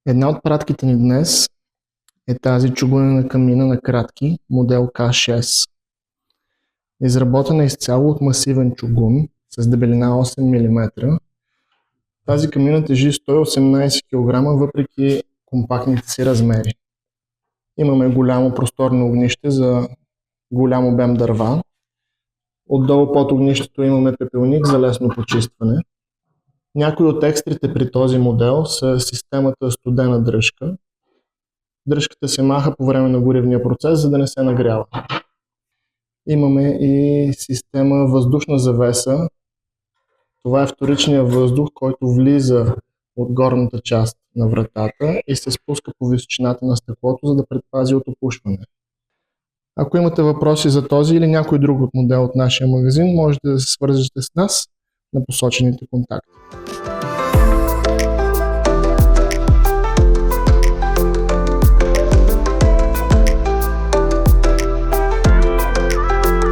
Една от пратките ни днес е тази чугунена камина на кратки, модел К6. Изработена изцяло от масивен чугун с дебелина 8 мм. Тази камина тежи 118 кг, въпреки компактните си размери. Имаме голямо просторно огнище за голям обем дърва. Отдолу под огнището имаме пепелник за лесно почистване. Някои от екстрите при този модел са системата студена дръжка. Дръжката се маха по време на горивния процес, за да не се нагрява. Имаме и система въздушна завеса. Това е вторичният въздух, който влиза от горната част на вратата и се спуска по височината на стъклото, за да предпази от опушване. Ако имате въпроси за този или някой друг модел от нашия магазин, можете да се свържете с нас на посочените контакти.